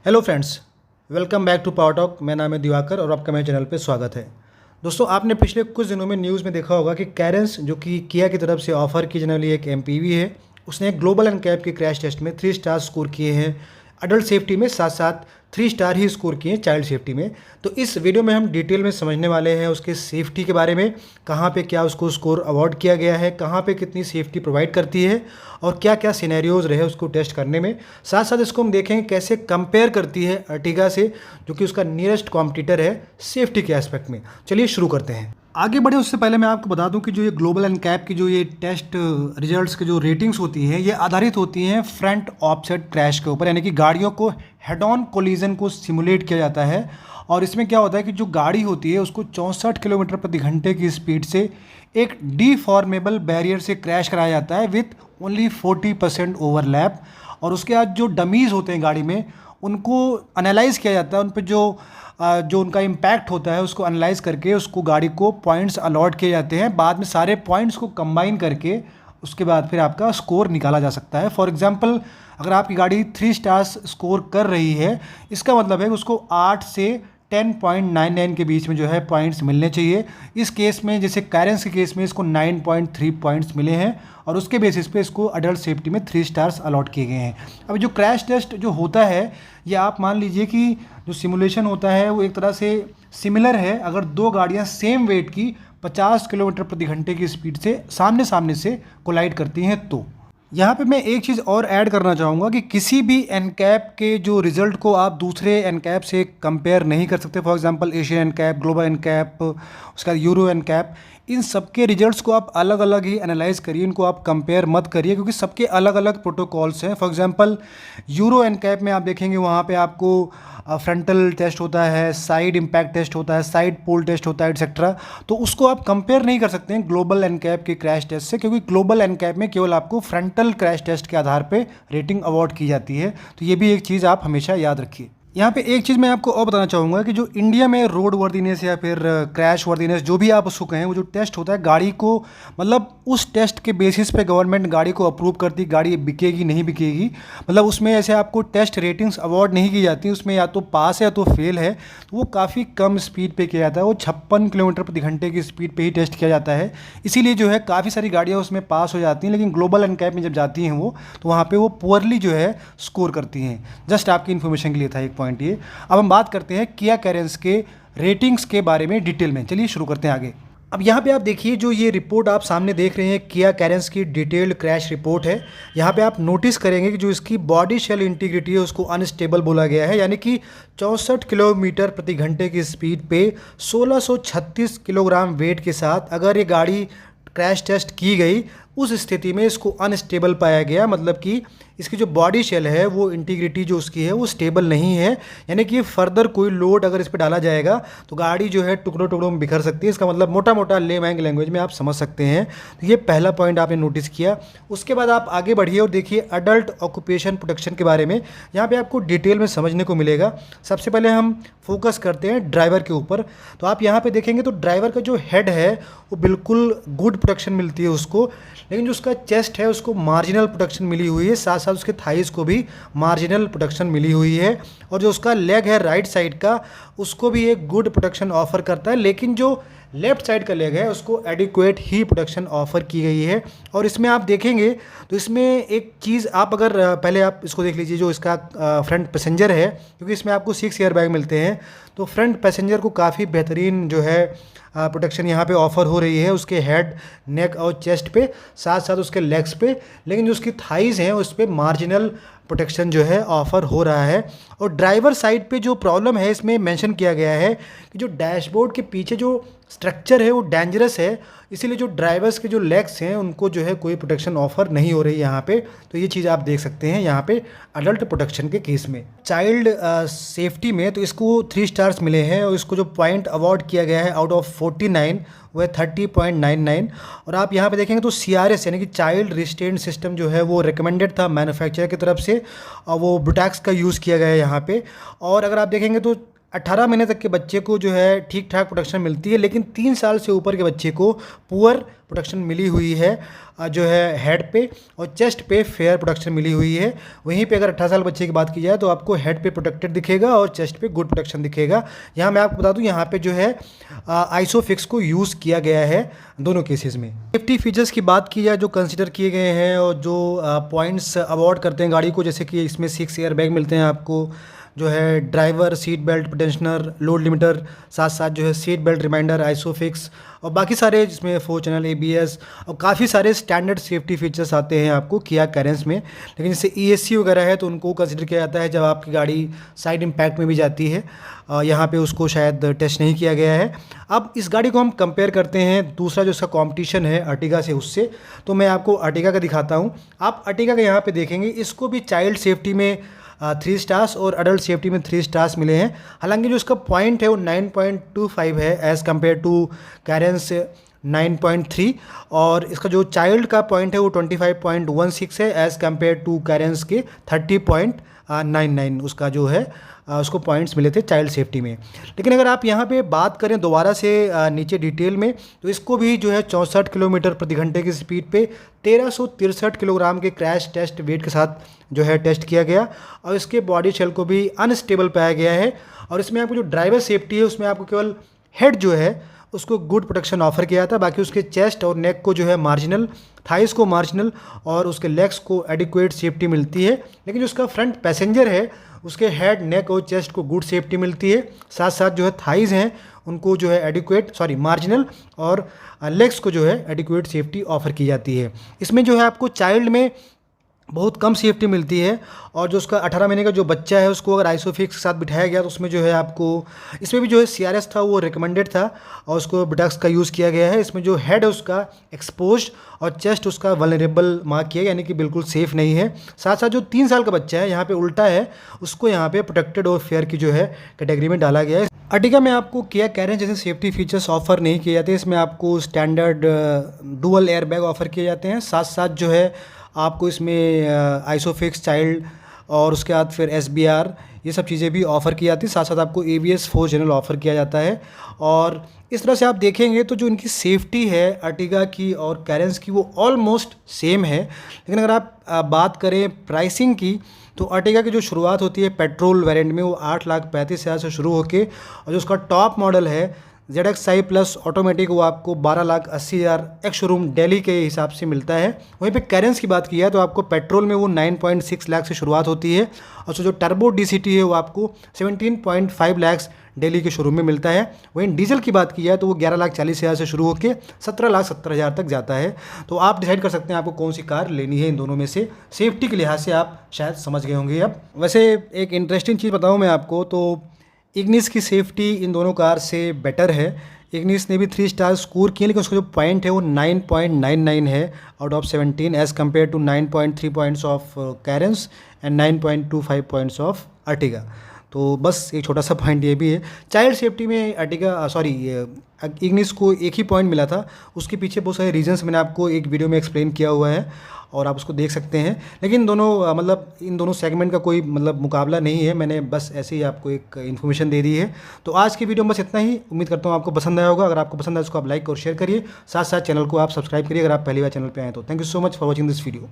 Hello friends, welcome back to Power Talk. मेरा नाम है दिवाकर और आपका मेरे चैनल पे स्वागत है। दोस्तों, आपने पिछले कुछ दिनों में न्यूज़ में देखा होगा कि कैरेंस जो कि किया की तरफ से ऑफर की जाने वाली एक एमपीवी है, उसने एक ग्लोबल एनकैप के क्रैश टेस्ट में 3 स्टार स्कोर किए हैं। अडल्ट सेफ्टी में साथ साथ 3 स्टार ही स्कोर किए हैं चाइल्ड सेफ्टी में। तो इस वीडियो में हम डिटेल में समझने वाले हैं उसके सेफ्टी के बारे में, कहाँ पे क्या उसको स्कोर अवार्ड किया गया है, कहाँ पे कितनी सेफ्टी प्रोवाइड करती है और क्या क्या सिनेरियोज़ रहे उसको टेस्ट करने में। साथ साथ इसको हम देखेंगे कैसे कंपेयर करती है अर्टिगा से, जो कि उसका नियरेस्ट कॉम्पिटिटर है सेफ्टी के एस्पेक्ट में। चलिए शुरू करते हैं। आगे बढ़े उससे पहले मैं आपको बता दूं कि जो ये ग्लोबल एनकैप की जो ये टेस्ट रिजल्ट्स की जो रेटिंग्स होती हैं, ये आधारित होती हैं फ्रंट ऑफसेट क्रैश के ऊपर, यानी कि गाड़ियों को हेड ऑन कोलिजन को सिमुलेट किया जाता है। और इसमें क्या होता है कि जो गाड़ी होती है उसको 64 किलोमीटर प्रति घंटे की स्पीड से एक डीफॉर्मेबल बैरियर से क्रैश कराया जाता है विथ ओनली 40% ओवरलैप। और उसके बाद जो डमीज़ होते हैं गाड़ी में, उनको एनालाइज किया जाता है, उन पर जो उनका इम्पैक्ट होता है उसको एनालाइज करके उसको गाड़ी को पॉइंट्स अलॉट किए जाते हैं। बाद में सारे पॉइंट्स को कंबाइन करके उसके बाद फिर आपका स्कोर निकाला जा सकता है। फॉर एग्जांपल, अगर आपकी गाड़ी 3 स्टार्स स्कोर कर रही है, इसका मतलब है कि उसको 8 से 10.99 के बीच में जो है पॉइंट्स मिलने चाहिए। इस केस में, जैसे कैरेंस के केस में, इसको 9.3 पॉइंट्स मिले हैं और उसके बेसिस पे इसको अडल्ट सेफ्टी में 3 स्टार्स अलॉट किए गए हैं। अब जो क्रैश टेस्ट जो होता है, ये आप मान लीजिए कि जो सिमुलेशन होता है वो एक तरह से सिमिलर है अगर दो गाड़ियाँ सेम वेट की 50 किलोमीटर प्रति घंटे की स्पीड से सामने सामने से कोलाइड करती हैं। तो यहाँ पे मैं एक चीज़ और ऐड करना चाहूँगा कि किसी भी एनकैप के जो रिज़ल्ट को आप दूसरे एनकैप से कंपेयर नहीं कर सकते। For example Asian NCAP, global NCAP, उसका यूरो एनकैप, इन सबके रिजल्ट्स को आप अलग अलग ही एनालाइज करिए, इनको आप कंपेयर मत करिए, क्योंकि सबके अलग अलग प्रोटोकॉल्स हैं। फॉर एग्जांपल यूरो एनकैप में आप देखेंगे वहाँ पे आपको फ्रंटल टेस्ट होता है, साइड इम्पैक्ट टेस्ट होता है, साइड पोल टेस्ट होता है, एटसेट्रा। तो उसको आप कंपेयर नहीं कर सकते हैं ग्लोबल एनकैप के क्रैश टेस्ट से, क्योंकि ग्लोबल एनकैप में केवल आपको फ्रंटल क्रैश टेस्ट के आधार पर रेटिंग अवार्ड की जाती है। तो ये भी एक चीज़ आप हमेशा याद रखिए। यहाँ पे एक चीज़ मैं आपको और बताना चाहूँगा कि जो इंडिया में रोड वर्दीनेस या फिर क्रैश वर्दीनेस, जो भी आप उसको कहें, वो जो टेस्ट होता है गाड़ी को, मतलब उस टेस्ट के बेसिस पे गवर्नमेंट गाड़ी को अप्रूव करती, गाड़ी बिकेगी नहीं बिकेगी। मतलब उसमें ऐसे आपको टेस्ट रेटिंग्स अवार्ड नहीं की जाती, उसमें या तो पास है या तो फेल है। तो वो काफ़ी कम स्पीड पे किया जाता है, वो 56 किलोमीटर प्रति घंटे की स्पीड पे ही टेस्ट किया जाता है। इसीलिए जो है काफ़ी सारी गाड़ियाँ उसमें पास हो जाती हैं, लेकिन ग्लोबल एनकैप में जब जाती हैं वो, तो वहाँ पर वो पुअरली जो है स्कोर करती हैं। जस्ट आपकी इन्फॉर्मेशन के लिए था एक पॉइंट ये। अब हम बात करते हैं किया कैरेंस के रेटिंग्स के बारे में डिटेल में। चलिए शुरू करते हैं आगे। अब यहाँ पे आप देखिए, जो ये रिपोर्ट आप सामने देख रहे हैं, किया कैरेंस की डिटेल्ड क्रैश रिपोर्ट है। यहाँ पे आप नोटिस करेंगे कि जो इसकी बॉडी शेल इंटीग्रिटी है उसको अनस्टेबल बोला गया है, यानी कि 64 किलोमीटर प्रति घंटे की स्पीड पे 1636 किलोग्राम वेट के साथ अगर ये गाड़ी क्रैश टेस्ट की गई, उस स्थिति में इसको अनस्टेबल पाया गया। मतलब कि इसकी जो बॉडी शेल है वो इंटीग्रिटी जो उसकी है वो स्टेबल नहीं है, यानी कि फर्दर कोई लोड अगर इस पर डाला जाएगा तो गाड़ी जो है टुकड़ों टुकड़ों में बिखर सकती है। इसका मतलब मोटा मोटा लेमैंग लैंग्वेज में आप समझ सकते हैं। तो ये पहला पॉइंट आपने नोटिस किया। उसके बाद आप आगे बढ़िए और देखिए अडल्ट ऑक्यूपेशन प्रोटेक्शन के बारे में। यहाँ पर आपको डिटेल में समझने को मिलेगा। सबसे पहले हम फोकस करते हैं ड्राइवर के ऊपर। तो आप यहाँ पर देखेंगे तो ड्राइवर का जो हेड है वो बिल्कुल गुड प्रोटेक्शन मिलती है उसको, लेकिन जो उसका चेस्ट है उसको मार्जिनल प्रोटेक्शन मिली हुई है, साथ साथ उसके थाइस को भी मार्जिनल प्रोटेक्शन मिली हुई है। और जो उसका लेग है राइट साइड का, उसको भी एक गुड प्रोटेक्शन ऑफर करता है, लेकिन जो लेफ्ट साइड का लेग है उसको एडिक्वेट ही प्रोटेक्शन ऑफर की गई है। और इसमें आप देखेंगे तो इसमें एक चीज़ आप अगर पहले आप इसको देख लीजिए, जो इसका फ्रंट पैसेंजर है, क्योंकि इसमें आपको 6 एयर बैग मिलते हैं, तो फ्रंट पैसेंजर को काफ़ी बेहतरीन जो है प्रोटेक्शन यहाँ पे ऑफ़र हो रही है उसके हेड, नेक और चेस्ट पे, साथ साथ उसके लेग्स पे। लेकिन जो उसकी थाइज़ हैं उस पर मार्जिनल प्रोटेक्शन जो है ऑफ़र हो रहा है। और ड्राइवर साइड पे जो प्रॉब्लम है इसमें मेंशन किया गया है कि जो डैशबोर्ड के पीछे जो स्ट्रक्चर है वो डेंजरस है, इसीलिए जो ड्राइवर्स के जो लेग्स हैं उनको जो है कोई प्रोटेक्शन ऑफर नहीं हो रही है यहाँ पे। तो ये चीज़ आप देख सकते हैं यहाँ पे अडल्ट प्रोटेक्शन के केस में। चाइल्ड सेफ्टी में तो इसको 3 स्टार्स मिले हैं और इसको जो पॉइंट अवार्ड किया गया है आउट ऑफ 49 वो है 30.99। और आप यहाँ पे देखेंगे तो CRS यानी कि चाइल्ड रिस्ट्रेंट सिस्टम जो है वो रिकमेंडेड था मैन्युफैक्चरर की तरफ से, और वो ब्रुटैक्स का यूज़ किया गया है यहाँ पे। और अगर आप देखेंगे तो 18 महीने तक के बच्चे को जो है ठीक ठाक प्रोटेक्शन मिलती है, लेकिन 3 साल से ऊपर के बच्चे को पुअर प्रोटेक्शन मिली हुई है जो है हेड पे, और चेस्ट पे फेयर प्रोटेक्शन मिली हुई है। वहीं पे अगर 18 साल बच्चे की बात की जाए तो आपको हेड पे प्रोटेक्टेड दिखेगा और चेस्ट पे गुड प्रोटेक्शन दिखेगा। यहाँ मैं आपको बता दूँ, यहाँ पे जो है आइसोफिक्स को यूज़ किया गया है दोनों केसेस में। सेफ्टी फीचर्स की बात की जाए जो कंसिडर किए गए हैं और जो पॉइंट्स अवॉर्ड करते हैं गाड़ी को, जैसे कि इसमें 6 एयर बैग मिलते हैं आपको, जो है driver seat belt pretensioner, load limiter, साथ साथ जो है सीट बेल्ट रिमाइंडर, आइसोफिक्स और बाकी सारे जिसमें 4 चैनल ABS और काफ़ी सारे स्टैंडर्ड सेफ्टी फीचर्स आते हैं आपको किया कैरेंस में। लेकिन जैसे ESC वगैरह है तो उनको कंसिडर किया जाता है जब आपकी गाड़ी साइड इम्पैक्ट में भी जाती है। यहाँ पे उसको शायद टेस्ट नहीं किया गया है। अब इस गाड़ी को हम कंपेयर करते हैं दूसरा जो इसका कॉम्पिटिशन है अर्टिगा से, उससे तो मैं आपको अर्टिगा का दिखाता हूँ। आप अर्टिगा का यहाँ पे देखेंगे, इसको भी चाइल्ड सेफ्टी में 3 स्टार्स और अडल्ट सेफ्टी में 3 स्टार्स मिले हैं। हालांकि जो इसका पॉइंट है वो 9.25 है एज़ कम्पेयर टू कैरेंस 9.3, और इसका जो चाइल्ड का पॉइंट है वो 25.16 है एज़ कम्पेयर टू कैरेंस के 30.99 उसका जो है उसको पॉइंट्स मिले थे चाइल्ड सेफ्टी में। लेकिन अगर आप यहाँ पे बात करें दोबारा से नीचे डिटेल में, तो इसको भी जो है 64 किलोमीटर प्रति घंटे की स्पीड पे 1363 किलोग्राम के क्रैश टेस्ट वेट के साथ जो है टेस्ट किया गया, और इसके बॉडी शेल को भी अनस्टेबल पाया गया है। और इसमें आपको जो ड्राइवर सेफ्टी है उसमें आपको केवल हेड जो है उसको गुड प्रोटेक्शन ऑफर किया था, बाकी उसके चेस्ट और नेक को जो है मार्जिनल, थाइस को मार्जिनल और उसके लेग्स को एडिक्वेट सेफ्टी मिलती है। लेकिन जो उसका फ्रंट पैसेंजर है उसके हेड, नेक और चेस्ट को गुड सेफ्टी मिलती है। साथ साथ जो है थाइस हैं उनको जो है मार्जिनल और लेग्स को जो है एडिक्वेट सेफ्टी ऑफर की जाती है। इसमें जो है आपको चाइल्ड में बहुत कम सेफ्टी मिलती है, और जो उसका 18 महीने का जो बच्चा है उसको अगर आइसोफिक्स के साथ बिठाया गया तो उसमें जो है आपको, इसमें भी जो है CRS था वो रिकमेंडेड था और उसको बिटक्स का यूज़ किया गया है। इसमें जो हेड है उसका एक्सपोज्ड और चेस्ट उसका वल्नरेबल मार्क किया, यानी कि बिल्कुल सेफ़ नहीं है। साथ साथ जो 3 साल का बच्चा है यहाँ पे उल्टा है, उसको यहाँ पे प्रोटेक्टेड और फेयर की जो है कैटेगरी में डाला गया है। अर्टिगा में आपको किया कैरेंस जैसे सेफ्टी फीचर्स ऑफर नहीं किए जाते, इसमें आपको standard dual air bag offer किए जाते हैं। साथ साथ जो है आपको इसमें आइसोफिक्स चाइल्ड और उसके बाद फिर SBR ये सब चीज़ें भी ऑफ़र की जाती है। साथ साथ आपको ABS 4 चैनल ऑफ़र किया जाता है। और इस तरह से आप देखेंगे तो जो इनकी सेफ्टी है अर्टिगा की और कैरेंस की वो ऑलमोस्ट सेम है। लेकिन अगर आप बात करें प्राइसिंग की, तो अर्टिगा की जो शुरुआत होती है पेट्रोल वेरिएंट में वो 8,35,000 से शुरू होके, और जो उसका टॉप मॉडल है ZXi प्लस ऑटोमेटिक वो आपको 12,80,000 एक्स शोरूम दिल्ली के हिसाब से मिलता है। वहीं पे कैरेंस की बात की है तो आपको पेट्रोल में वो 9.6 लाख से शुरुआत होती है, और जो टर्बो DCT है वो आपको 17.5 लाख दिल्ली के शोरूम में मिलता है। वहीं डीजल की बात की जाए तो वो 11,40,000 से शुरू होकर 17,70,000 तक जाता है। तो आप डिसाइड कर सकते हैं आपको कौन सी कार लेनी है इन दोनों में से। सेफ्टी के लिहाज से आप शायद समझ गए होंगे। अब वैसे एक इंटरेस्टिंग चीज़ बताऊँ मैं आपको, तो इग्निस की सेफ्टी इन दोनों कार से बेटर है। इग्निस ने भी 3 स्टार स्कोर किए, लेकिन उसका जो पॉइंट है वो 9.99 है out of 17 as compare to 9.3 points of Carens and 9.25 points of Ertiga. तो बस एक छोटा सा पॉइंट ये भी है। चाइल्ड सेफ्टी में इग्निस को एक ही पॉइंट मिला था, उसके पीछे बहुत सारे रीजंस मैंने आपको एक वीडियो में एक्सप्लेन किया हुआ है और आप उसको देख सकते हैं। लेकिन इन दोनों सेगमेंट का कोई मुकाबला नहीं है, मैंने बस ऐसे ही आपको एक इन्फॉर्मेशन दे दी है। तो आज की वीडियो में बस इतना ही। उम्मीद करता हूँ आपको पसंद आया होगा। अगर आपको पसंद आया तो उसको आप लाइक और शेयर करिए, साथ साथ चैनल को आप सब्सक्राइब करिए अगर आप पहली बार चैनल पर आए तो। Thank you so much for watching this video.